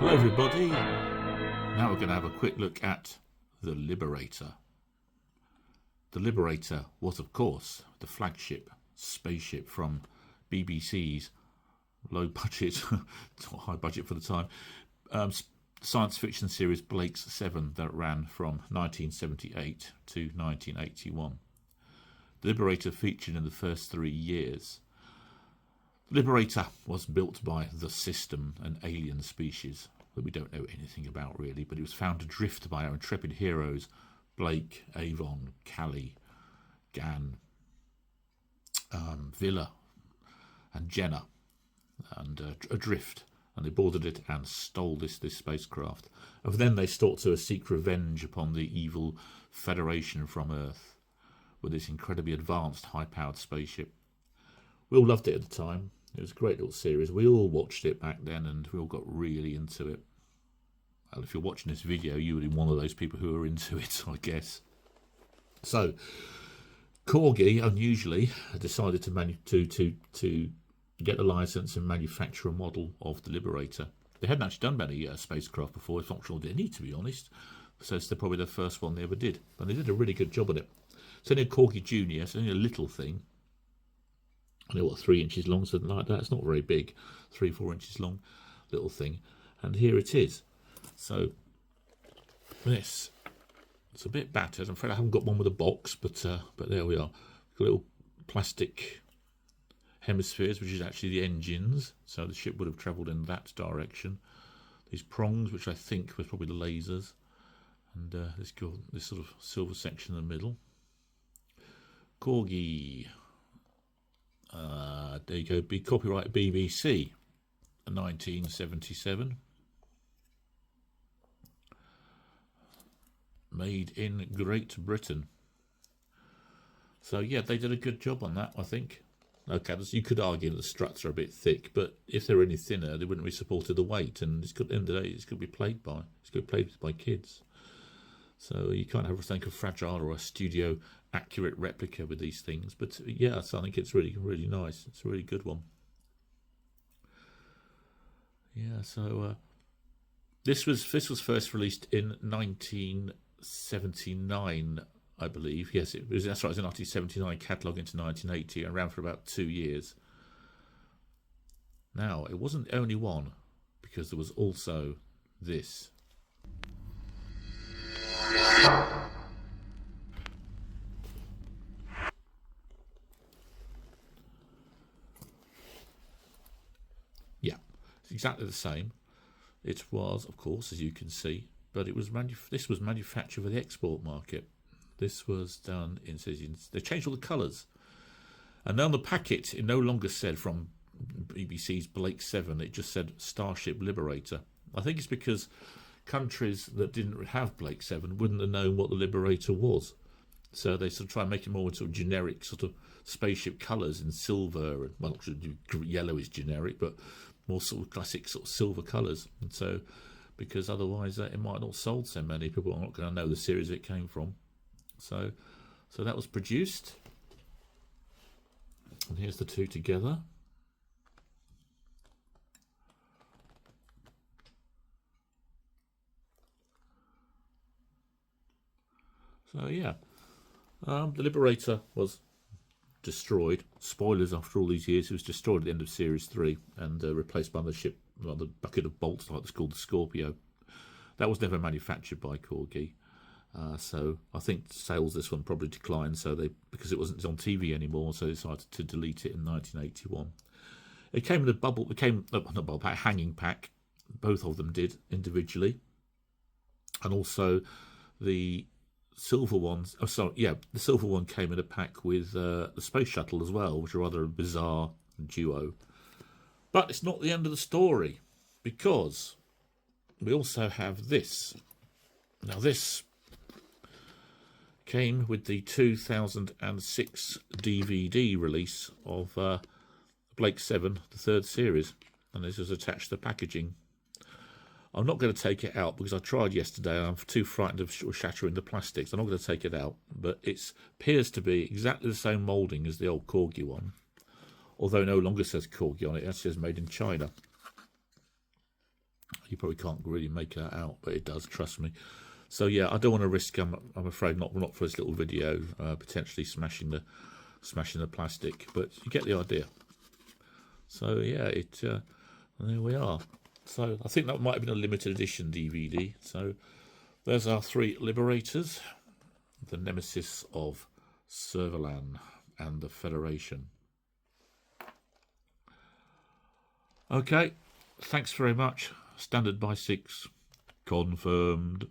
Hello everybody, now we're going to have a quick look at the Liberator. The Liberator was of course the flagship spaceship from BBC's low budget, high budget for the time, science fiction series Blake's 7 that ran from 1978 to 1981. The Liberator featured in the first 3 years. The Liberator was built by the System, an alien species that we don't know anything about really, but it was found adrift by our intrepid heroes Blake, Avon, Callie, Gan, Villa and Jenna, and adrift, and they boarded it and stole this spacecraft. And then they sought to seek revenge upon the evil Federation from Earth with this incredibly advanced high-powered spaceship. We all loved it at the time. It was a great little series. We all watched it back then and we all got really into it. Well, if you're watching this video, you would be one of those people who are into it, I guess. So, Corgi, unusually, decided to get a license and manufacture a model of the Liberator. They hadn't actually done many spacecraft before. It's not sure they need, to be honest. So it's probably the first one they ever did. And they did a really good job on it. It's only a Corgi Junior, it's only a little thing. Only, what, 3 inches long, something like that. It's not very big, 3-4 inches long, little thing. And here it is. So this, it's a bit battered. I'm afraid I haven't got one with a box, but there we are. Got little plastic hemispheres, which is actually the engines. So the ship would have travelled in that direction. These prongs, which I think was probably the lasers, and this sort of silver section in the middle. Corgi. There you go. Be copyright BBC, 1977. Made in Great Britain. So yeah, they did a good job on that, I think. Okay, you could argue that the struts are a bit thick, but if they were any thinner, they wouldn't be supported the weight. And it's good, at the end of the day, it's going to be played by kids. So you can't have think of fragile or a studio accurate replica with these things. But yeah, so I think it's really, really nice. It's a really good one. Yeah, so this was first released in 1979, I believe. Yes, that's right. It was a 1979 catalogue into 1980 and ran for about 2 years. Now, it wasn't only one, because there was also this. Yeah, it's exactly the same. It was, of course, as you can see, but it was this was manufactured for the export market. This was done in, they changed all the colours, and on the packet it no longer said from BBC's Blake 7. It just said Starship Liberator. I think it's because countries that didn't have Blake 7 wouldn't have known what the Liberator was, so they sort of try and make it more sort of generic sort of spaceship colours in silver, and well, yellow is generic, but more sort of classic sort of silver colours. And so, because otherwise it might not have sold so many, people are not going to know the series it came from. So that was produced, and here's the two together. So yeah, the Liberator was destroyed. Spoilers, after all these years, it was destroyed at the end of Series 3 and replaced by the ship, well, the bucket of bolts, like it's called, the Scorpio. That was never manufactured by Corgi. So I think sales this one probably declined. So because it wasn't on TV anymore, so they decided to delete it in 1981. It came in a bubble. It came not bubble pack, hanging pack. Both of them did individually, and also the silver ones. Oh, sorry, yeah, the silver one came in a pack with the space shuttle as well, which are rather a bizarre duo. But it's not the end of the story, because we also have this. Now this came with the 2006 DVD release of Blake 7, the 3rd series, and this is attached to the packaging. I'm not going to take it out because I tried yesterday and I'm too frightened of shattering the plastics. I'm not going to take it out, but it appears to be exactly the same moulding as the old Corgi one, although it no longer says Corgi on it, it says made in China. You probably can't really make that out, but it does, trust me. So yeah, I don't want to risk. I'm afraid not for this little video, potentially smashing the plastic, but you get the idea. So yeah, there we are. So I think that might have been a limited edition DVD. So there's our 3 Liberators, the nemesis of Servalan and the Federation. Okay, thanks very much. Standard by 6 confirmed.